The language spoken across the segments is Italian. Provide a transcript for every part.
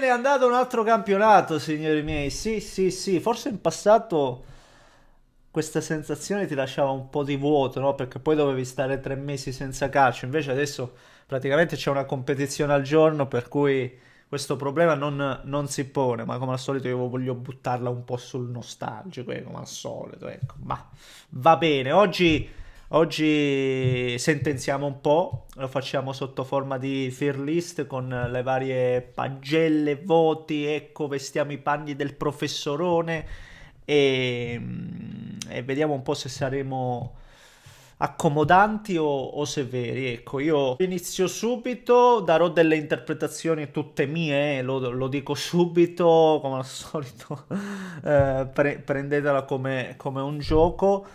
n'è andato un altro campionato, signori miei. Sì, sì, sì, forse in passato questa sensazione ti lasciava un po' di vuoto, no? Perché poi dovevi stare 3 mesi senza calcio. Invece adesso praticamente c'è una competizione al giorno, per cui questo problema non si pone. Ma come al solito io voglio buttarla un po' sul nostalgico, come al solito, ecco. Ma va bene, oggi sentenziamo un po', lo facciamo sotto forma di tier list con le varie pagelle, voti, ecco, vestiamo i panni del professorone e vediamo un po' se saremo accomodanti o severi. Ecco, io inizio subito, darò delle interpretazioni tutte mie, lo dico subito, come al solito, prendetela come un gioco.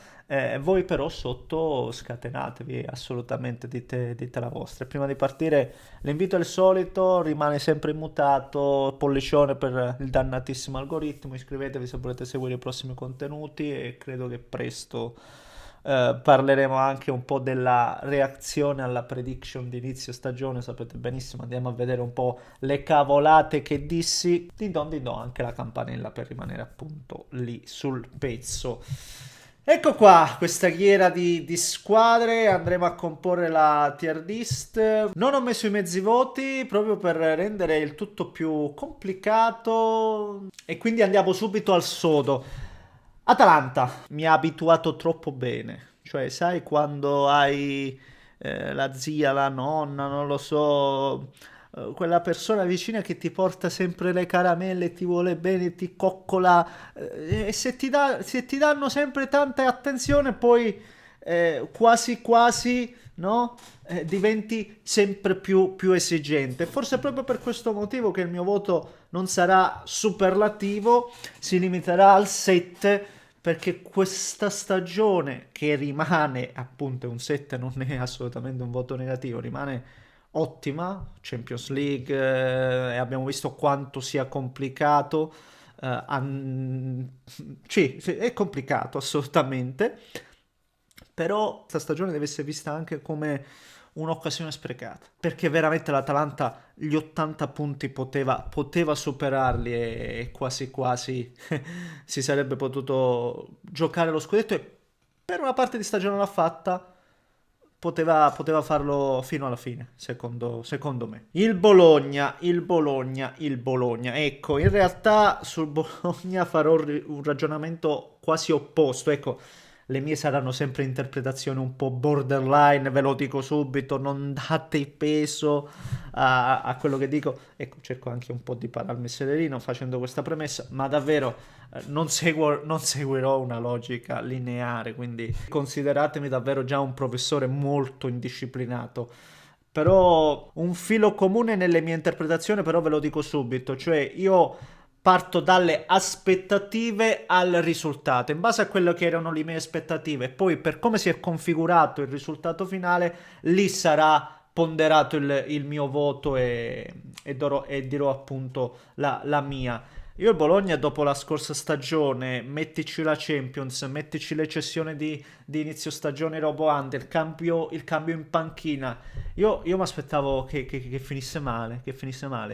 Voi però sotto scatenatevi assolutamente, dite la vostra. Prima di partire l'invito è il solito, rimane sempre immutato, pollicione per il dannatissimo algoritmo, iscrivetevi se volete seguire i prossimi contenuti e credo che presto parleremo anche un po' della reazione alla prediction di inizio stagione, sapete benissimo, andiamo a vedere un po' le cavolate che dissi, din don anche la campanella per rimanere appunto lì sul pezzo. Ecco qua, questa ghiera di squadre, andremo a comporre la tier list. Non ho messo i mezzi voti proprio per rendere il tutto più complicato e quindi andiamo subito al sodo. Atalanta mi ha abituato troppo bene, cioè sai quando hai la zia, la nonna, non lo so, quella persona vicina che ti porta sempre le caramelle, ti vuole bene, ti coccola e se ti danno sempre tanta attenzione poi quasi quasi no? Diventi sempre più esigente. Forse è proprio per questo motivo che il mio voto non sarà superlativo, si limiterà al 7 perché questa stagione che rimane appunto un 7 non è assolutamente un voto negativo, rimane ottima, Champions League e abbiamo visto quanto sia complicato, sì, sì, è complicato assolutamente, però questa stagione deve essere vista anche come un'occasione sprecata, perché veramente l'Atalanta gli 80 punti poteva superarli e quasi quasi si sarebbe potuto giocare lo scudetto e per una parte di stagione l'ha fatta, poteva farlo fino alla fine, secondo me. Il Bologna. Ecco, in realtà sul Bologna farò un ragionamento quasi opposto. Ecco, le mie saranno sempre interpretazioni un po' borderline, ve lo dico subito, non date peso a quello che dico. Ecco, cerco anche un po' di pararmi sereno facendo questa premessa, ma davvero non seguirò una logica lineare, quindi consideratemi davvero già un professore molto indisciplinato. Però un filo comune nelle mie interpretazioni, però ve lo dico subito, cioè io parto dalle aspettative al risultato, in base a quello che erano le mie aspettative, e poi per come si è configurato il risultato finale, lì sarà ponderato il mio voto e dirò appunto la mia. Io il Bologna dopo la scorsa stagione, mettici la Champions, mettici le cessioni di inizio stagione roboante, il cambio in panchina, io mi aspettavo che finisse male,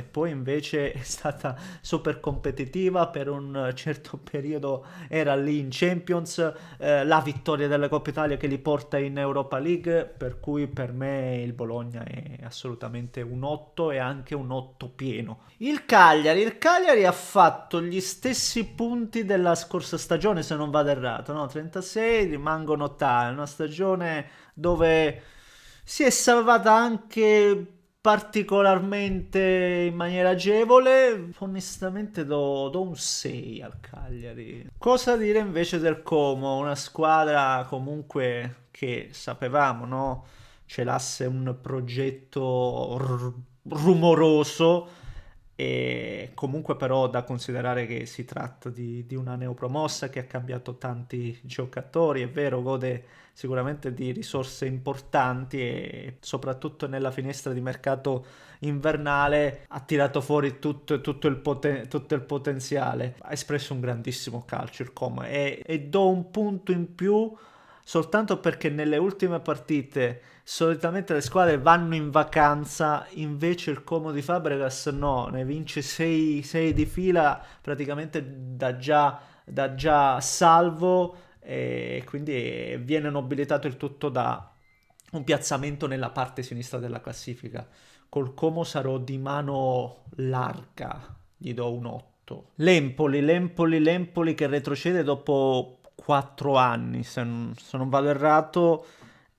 poi invece è stata super competitiva, per un certo periodo era lì in Champions, la vittoria della Coppa Italia che li porta in Europa League, per cui per me il Bologna è assolutamente un 8 e anche un 8 pieno. Il Cagliari ha fatto gli stessi punti della scorsa stagione, se non vado errato, no? 36, rimangono ottavi, una stagione dove si è salvata anche particolarmente in maniera agevole. Onestamente do un 6 al Cagliari. Cosa dire invece del Como? Una squadra comunque che sapevamo, no? Celasse un progetto rumoroso e comunque però da considerare che si tratta di una neopromossa che ha cambiato tanti giocatori, è vero, gode sicuramente di risorse importanti e soprattutto nella finestra di mercato invernale ha tirato fuori tutto il potenziale, ha espresso un grandissimo calcio il Como e do un punto in più soltanto perché nelle ultime partite solitamente le squadre vanno in vacanza, invece il Como di Fabregas no, ne vince 6 di fila praticamente da già salvo, e quindi viene nobilitato il tutto da un piazzamento nella parte sinistra della classifica. Col Como sarò di mano larga, gli do un 8. L'Empoli che retrocede dopo 4 anni, se non vado errato,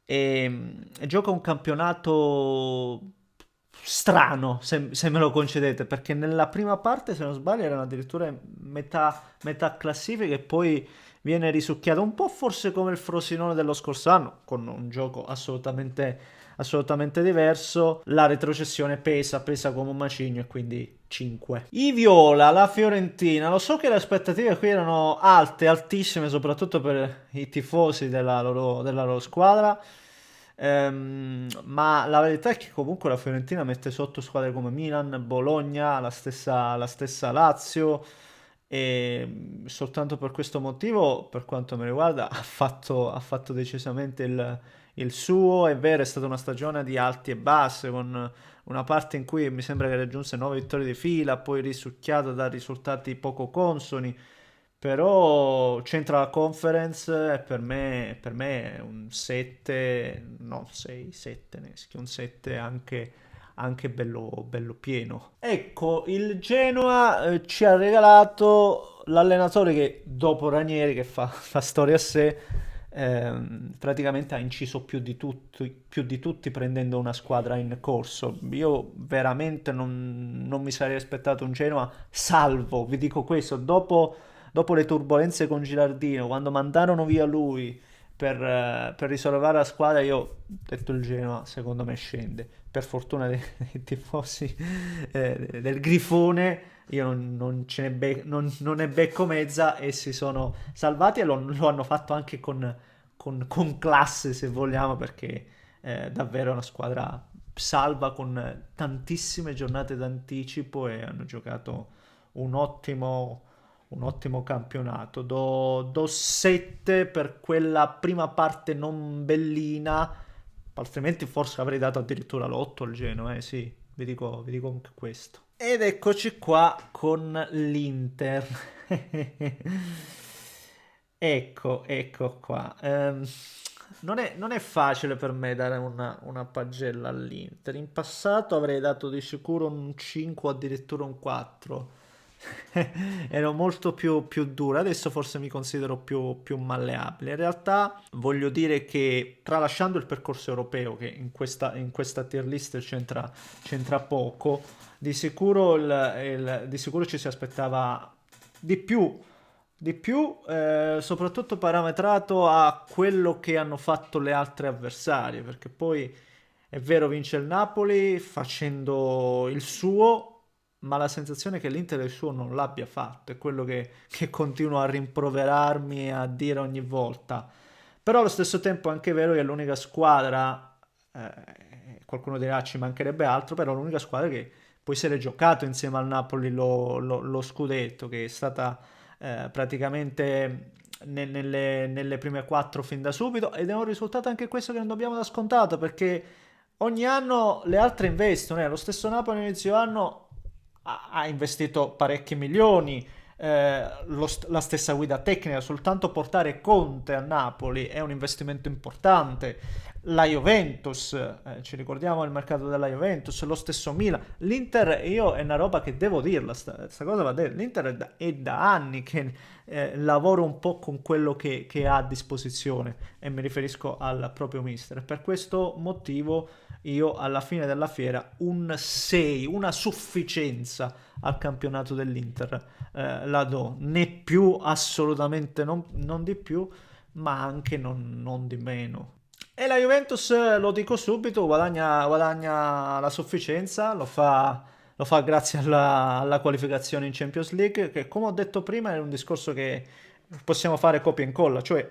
e gioca un campionato strano, se me lo concedete, perché nella prima parte, se non sbaglio, erano addirittura in metà classifica e poi viene risucchiato un po' forse come il Frosinone dello scorso anno, con un gioco assolutamente diverso. La retrocessione pesa come un macigno e quindi 5. I Viola, la Fiorentina, lo so che le aspettative qui erano alte, altissime, soprattutto per i tifosi della loro squadra. Ma la verità è che comunque la Fiorentina mette sotto squadre come Milan, Bologna, la stessa Lazio, e soltanto per questo motivo, per quanto mi riguarda, ha fatto decisamente il suo. È vero, è stata una stagione di alti e bassi, con una parte in cui mi sembra che raggiunse 9 vittorie di fila, poi risucchiata da risultati poco consoni. Però Central Conference per me è un 7, no 6, 7, un 7 anche bello pieno. Ecco, il Genoa ci ha regalato l'allenatore che dopo Ranieri, che fa storia a sé, praticamente ha inciso più di tutti prendendo una squadra in corso. Io veramente non mi sarei aspettato un Genoa salvo, vi dico questo, dopo le turbulenze con Gilardino, quando mandarono via lui per risollevare la squadra, io ho detto il Genoa secondo me scende. Per fortuna dei tifosi del Grifone, io non ne becco mezza, e si sono salvati, e lo hanno fatto anche con classe, se vogliamo, perché davvero è una squadra salva, con tantissime giornate d'anticipo, e hanno giocato un ottimo, un ottimo campionato. Do 7 per quella prima parte non bellina, altrimenti forse avrei dato addirittura l'8 al Genoa, sì, vi dico anche questo. Ed eccoci qua con l'Inter. Ecco qua. Non è facile per me dare una pagella all'Inter. In passato avrei dato di sicuro un 5 o addirittura un 4. Ero molto più dura, adesso forse mi considero più malleabile. In realtà voglio dire che, tralasciando il percorso europeo, che in questa tier list c'entra poco, di sicuro, di sicuro ci si aspettava di più, soprattutto parametrato a quello che hanno fatto le altre avversarie, perché poi è vero, vince il Napoli facendo il suo, ma la sensazione è che l'Inter il suo non l'abbia fatto, è quello che continuo a rimproverarmi e a dire ogni volta. Però allo stesso tempo è anche vero che è l'unica squadra, qualcuno dirà ci mancherebbe altro, però è l'unica squadra che poi se l'è giocato insieme al Napoli lo scudetto, che è stata praticamente nelle prime quattro fin da subito, ed è un risultato anche questo che non dobbiamo da scontato, perché ogni anno le altre investono. Lo stesso Napoli all'inizio anno ha investito parecchi milioni, la stessa guida tecnica, soltanto portare Conte a Napoli è un investimento importante. La Juventus, ci ricordiamo il mercato della Juventus, lo stesso Milan, l'Inter, io è una roba che devo dirla, sta cosa va detto, l'Inter è da anni che lavora un po' con quello che ha a disposizione, e mi riferisco al proprio mister. Per questo motivo io alla fine della fiera un 6, una sufficienza al campionato dell'Inter la do, né più assolutamente, non di più, ma anche non di meno. E la Juventus, lo dico subito, guadagna la sufficienza, lo fa grazie alla qualificazione in Champions League, che come ho detto prima è un discorso che possiamo fare copia e incolla, cioè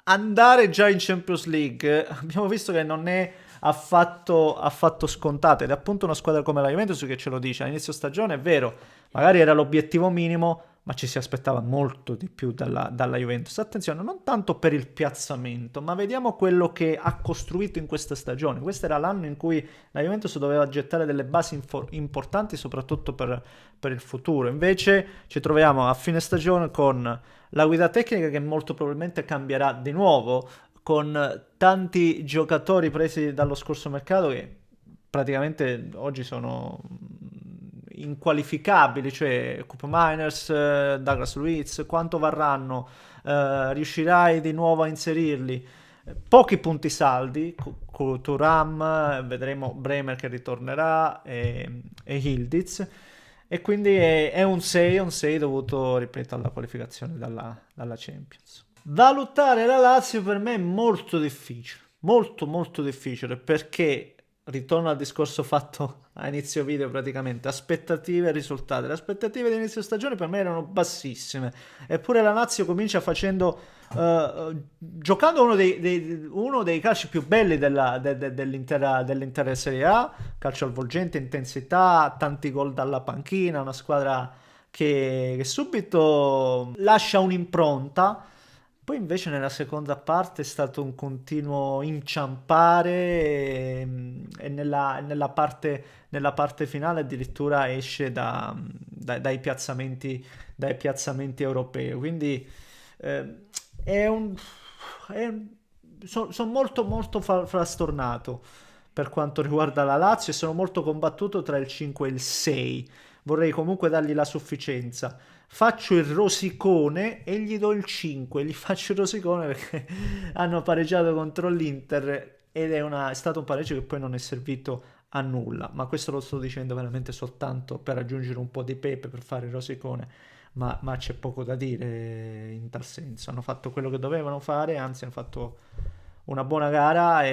andare già in Champions League abbiamo visto che non è affatto scontato, ed è appunto una squadra come la Juventus che ce lo dice all'inizio stagione. È vero, magari era l'obiettivo minimo, ma ci si aspettava molto di più dalla Juventus. Attenzione, non tanto per il piazzamento, ma vediamo quello che ha costruito in questa stagione. Questo era l'anno in cui la Juventus doveva gettare delle basi importanti, soprattutto per il futuro. Invece ci troviamo a fine stagione con la guida tecnica che molto probabilmente cambierà di nuovo, con tanti giocatori presi dallo scorso mercato che praticamente oggi sono inqualificabili, cioè Coop Miners, Douglas Luiz, quanto varranno? Riuscirai di nuovo a inserirli? Pochi punti saldi, Thuram, vedremo Bremer che ritornerà e Yildiz, e quindi è un 6 dovuto, ripeto, alla qualificazione dalla Champions. Valutare la Lazio per me è molto difficile, molto molto difficile, perché ritorno al discorso fatto a inizio video praticamente, aspettative e risultati. Le aspettative di inizio stagione per me erano bassissime, eppure la Lazio comincia giocando uno dei calci più belli dell'intera Serie A, calcio al volgente, intensità, tanti gol dalla panchina, una squadra che subito lascia un'impronta. Poi invece nella seconda parte è stato un continuo inciampare e nella parte finale addirittura esce dai piazzamenti europei. Quindi è un... sono molto molto frastornato per quanto riguarda la Lazio, e sono molto combattuto tra il 5 e il 6. Vorrei comunque dargli la sufficienza. Faccio il rosicone e gli do il 5. Gli faccio il rosicone perché hanno pareggiato contro l'Inter ed è stato un pareggio che poi non è servito a nulla. Ma questo lo sto dicendo veramente soltanto per aggiungere un po' di pepe, per fare il rosicone. Ma c'è poco da dire in tal senso. Hanno fatto quello che dovevano fare, anzi hanno fatto una buona gara,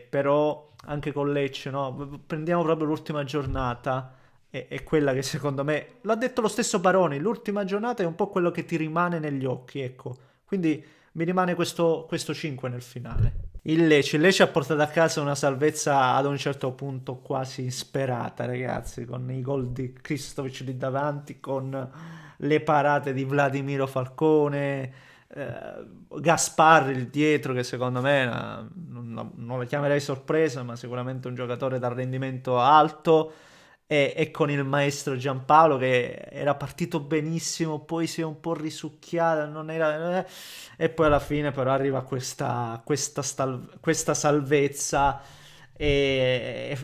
però anche con Lecce, no? Prendiamo proprio l'ultima giornata, è quella che secondo me, l'ha detto lo stesso Baroni, l'ultima giornata è un po' quello che ti rimane negli occhi, ecco. Quindi mi rimane questo 5 nel finale. Il Lecce ha portato a casa una salvezza ad un certo punto quasi insperata, ragazzi, con i gol di Kristovic lì davanti, con le parate di Vladimiro Falcone, Gasparri lì dietro, che secondo me non la chiamerei sorpresa, ma sicuramente un giocatore dal rendimento alto, e con il maestro Giampaolo che era partito benissimo, poi si è un po' risucchiato, non era, e poi alla fine però arriva questa salvezza, e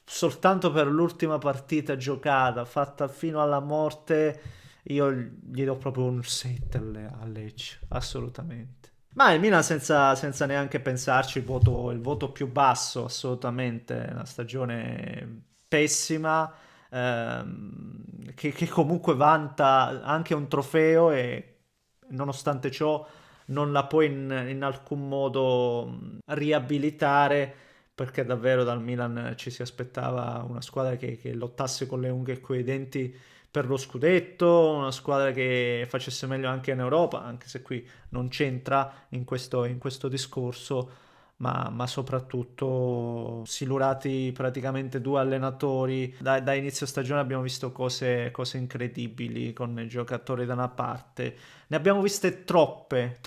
soltanto per l'ultima partita giocata, fatta fino alla morte, io gli do proprio un 7 a Lecce, assolutamente. Ma il Milan senza neanche pensarci, il voto più basso, assolutamente, una stagione pessima, che comunque vanta anche un trofeo, e nonostante ciò non la puoi in alcun modo riabilitare, perché davvero dal Milan ci si aspettava una squadra che lottasse con le unghie e coi denti per lo scudetto, una squadra che facesse meglio anche in Europa, anche se qui non c'entra in questo discorso, ma soprattutto silurati praticamente due allenatori. Da inizio stagione abbiamo visto cose incredibili con i giocatori da una parte. Ne abbiamo viste troppe,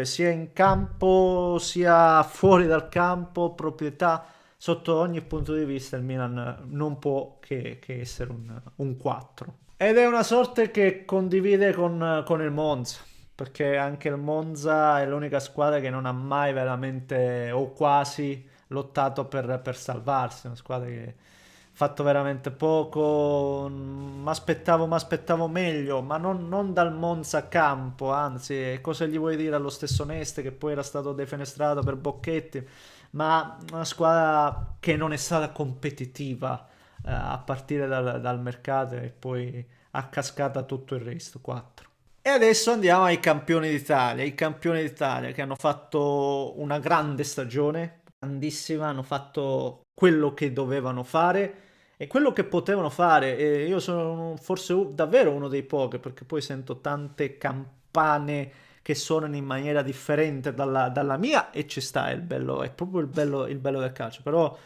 sia in campo sia fuori dal campo, proprietà. Sotto ogni punto di vista il Milan non può che essere un 4. Ed è una sorte che condivide con il Monza, perché anche il Monza è l'unica squadra che non ha mai veramente, o quasi, lottato per salvarsi. Una squadra che ha fatto veramente poco. Mi aspettavo meglio, ma non dal Monza a campo, anzi, cosa gli vuoi dire allo stesso Neste, che poi era stato defenestrato per Bocchetti, ma una squadra che non è stata competitiva a partire dal mercato, e poi a cascata tutto il resto, 4. E adesso andiamo ai campioni d'Italia. I campioni d'Italia che hanno fatto una grande stagione, grandissima, hanno fatto quello che dovevano fare e quello che potevano fare. E io sono forse davvero uno dei pochi, perché poi sento tante campane che suonano in maniera differente dalla mia, e ci sta, è proprio il bello del calcio. Però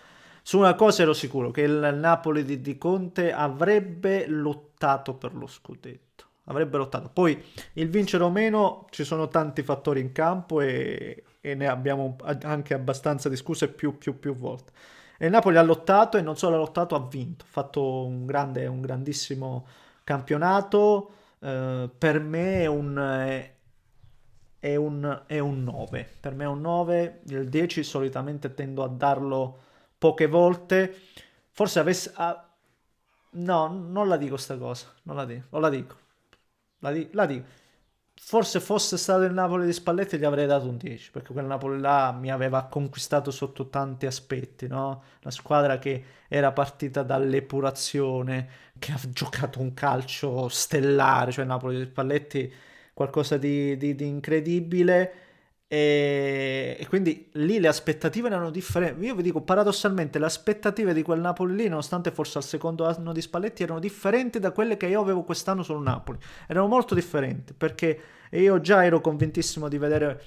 su una cosa ero sicuro, che il Napoli di Conte avrebbe lottato per lo scudetto. avrebbe lottato. Poi il vincere o meno, ci sono tanti fattori in campo e ne abbiamo anche abbastanza discusse più volte. E il Napoli ha lottato e non solo ha lottato, ha vinto. Ha fatto un grandissimo campionato. Per me è un 9. Per me è un 9. Il 10 solitamente tendo a darlo poche volte. Forse avesse... no, non la dico sta cosa. Non la dico. O la dico. La dico. Forse fosse stato il Napoli di Spalletti gli avrei dato un 10, perché quel Napoli là mi aveva conquistato sotto tanti aspetti, no? La squadra che era partita dall'epurazione, che ha giocato un calcio stellare, cioè il Napoli di Spalletti qualcosa di incredibile e quindi lì le aspettative erano differenti. Io vi dico, paradossalmente, le aspettative di quel Napoli lì, nonostante forse al secondo anno di Spalletti, erano differenti da quelle che io avevo quest'anno sul Napoli. Erano molto differenti perché io già ero convintissimo di vedere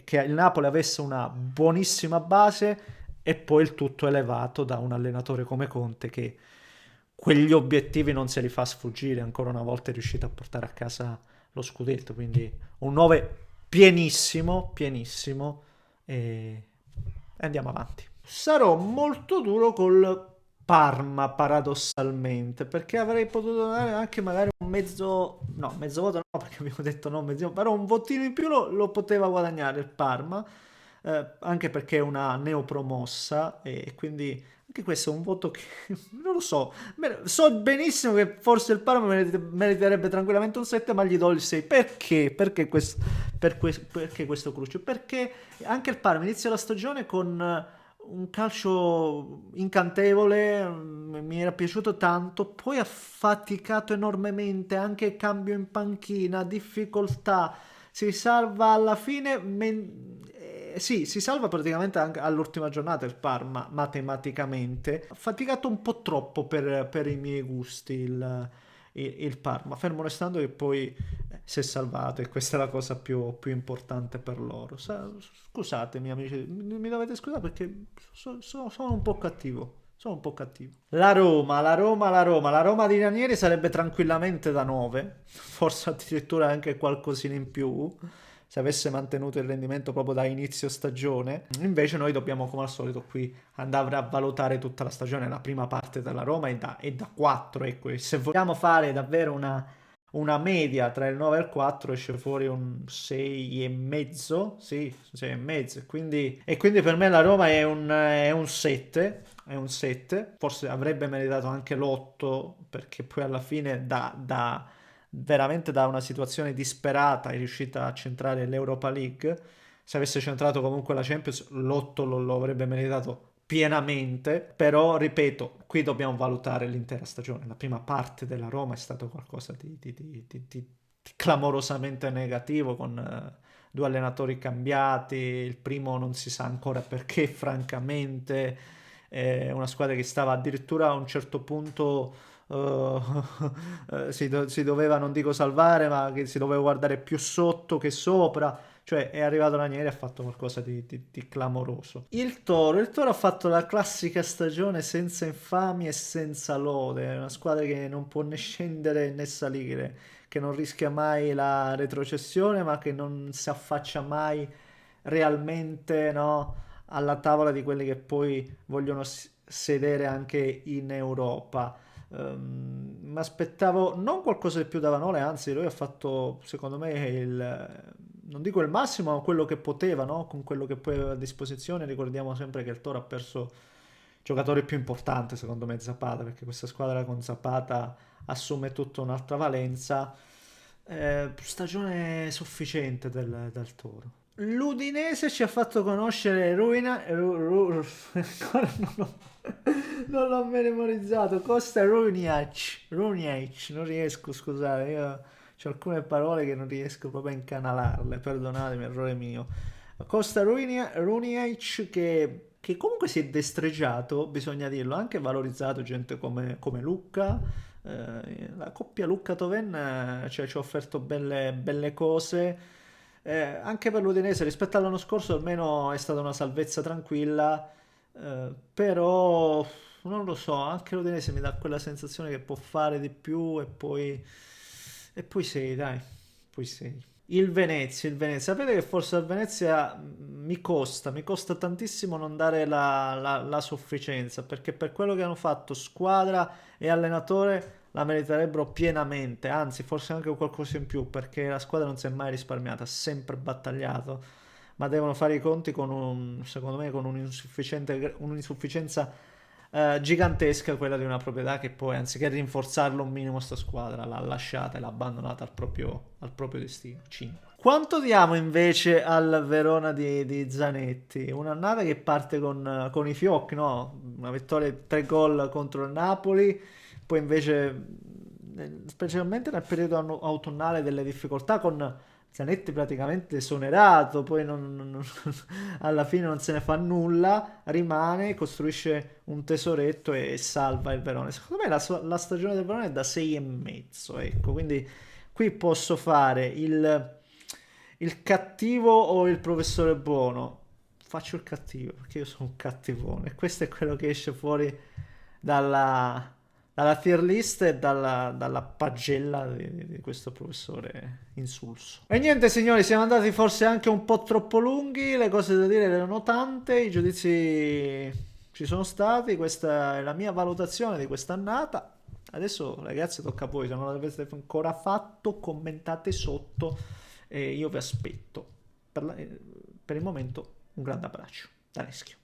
che il Napoli avesse una buonissima base e poi il tutto elevato da un allenatore come Conte che quegli obiettivi non se li fa sfuggire. Ancora una volta è riuscito a portare a casa lo scudetto, quindi un 9 pienissimo, pienissimo e andiamo avanti. Sarò molto duro col Parma paradossalmente perché avrei potuto dare anche magari un mezzo, no, mezzo voto no perché abbiamo detto no, mezzo, però un votino in più lo poteva guadagnare il Parma, anche perché è una neopromossa e quindi anche questo è un voto che non lo so. So benissimo che forse il Parma meriterebbe tranquillamente un 7, ma gli do il 6. Perché? Perché questo cruccio? Perché anche il Parma inizia la stagione con un calcio incantevole, mi era piaciuto tanto, poi ha faticato enormemente, anche cambio in panchina, difficoltà, si salva alla fine, sì, si salva praticamente anche all'ultima giornata il Parma, matematicamente. Ha faticato un po' troppo per i miei gusti il Parma, fermo restando che poi si è salvato e questa è la cosa più importante per loro. Scusatemi amici, mi dovete scusare perché sono un po' cattivo. Sono un po' cattivo. La Roma di Ranieri sarebbe tranquillamente da 9, forse addirittura anche qualcosina in più, se avesse mantenuto il rendimento proprio da inizio stagione. Invece noi dobbiamo, come al solito, qui andare a valutare tutta la stagione. La prima parte della Roma è da 4, ecco, e se vogliamo fare davvero una media tra il 9 e il 4 esce fuori un 6 e mezzo, sì, 6 e mezzo, e quindi per me la Roma è un 7, è un 7, forse avrebbe meritato anche l'8 perché poi alla fine veramente da una situazione disperata è riuscita a centrare l'Europa League. Se avesse centrato comunque la Champions, l'8 lo avrebbe meritato pienamente, però ripeto, qui dobbiamo valutare l'intera stagione. La prima parte della Roma è stato qualcosa di clamorosamente negativo con due allenatori cambiati, il primo non si sa ancora perché, francamente, una squadra che stava addirittura a un certo punto si doveva, non dico salvare, ma che si doveva guardare più sotto che sopra. Cioè è arrivato Ranieri e ha fatto qualcosa di clamoroso. Il Toro ha fatto la classica stagione senza infamia e senza lode, è una squadra che non può né scendere né salire, che non rischia mai la retrocessione, ma che non si affaccia mai realmente, no, alla tavola di quelli che poi vogliono sedere anche in Europa. Mi aspettavo non qualcosa di più da Vanone, anzi lui ha fatto secondo me non dico il massimo, ma quello che poteva, no? Con quello che poi aveva a disposizione. Ricordiamo sempre che il Toro ha perso il giocatore più importante, secondo me, Zapata, perché questa squadra con Zapata assume tutta un'altra valenza. Stagione sufficiente del Toro. L'Udinese ci ha fatto conoscere ancora non l'ho memorizzato. Costa Runiac, non riesco, scusate, io c'ho alcune parole che non riesco proprio a incanalarle, perdonatemi, errore mio. Costa Runiac che comunque si è destreggiato, bisogna dirlo, anche valorizzato gente come Lucca. La coppia Lucca-Toven cioè, ci ha offerto belle cose. Anche per l'Udinese rispetto all'anno scorso almeno è stata una salvezza tranquilla, però non lo so, anche l'Udinese mi dà quella sensazione che può fare di più e poi E poi sei, dai, poi sei. Il Venezia. Sapete che forse al Venezia mi costa tantissimo non dare la sufficienza, perché per quello che hanno fatto squadra e allenatore la meriterebbero pienamente, anzi forse anche qualcosa in più, perché la squadra non si è mai risparmiata, ha sempre battagliato, ma devono fare i conti con secondo me, con un'insufficienza gigantesca, quella di una proprietà che poi, anziché rinforzarlo un minimo sta squadra, l'ha lasciata e l'ha abbandonata al proprio destino. 5. Quanto diamo invece al Verona di Zanetti? Un'annata che parte con i fiocchi, no? Una vittoria di 3 gol contro il Napoli, poi invece, specialmente nel periodo autunnale, delle difficoltà con Zanetti praticamente esonerato, poi alla fine non se ne fa nulla, rimane, costruisce un tesoretto e salva il Verona. Secondo me la stagione del Verona è da 6,5, ecco, quindi qui posso fare il cattivo o il professore buono. Faccio il cattivo, perché io sono un cattivone, e questo è quello che esce fuori dalla tier list e dalla pagella di questo professore insulso. E niente signori, siamo andati forse anche un po' troppo lunghi, le cose da dire erano tante, i giudizi ci sono stati, questa è la mia valutazione di quest'annata. Adesso ragazzi tocca a voi, se non l'avete ancora fatto commentate sotto e io vi aspetto. Per il momento un grande abbraccio da Neschio.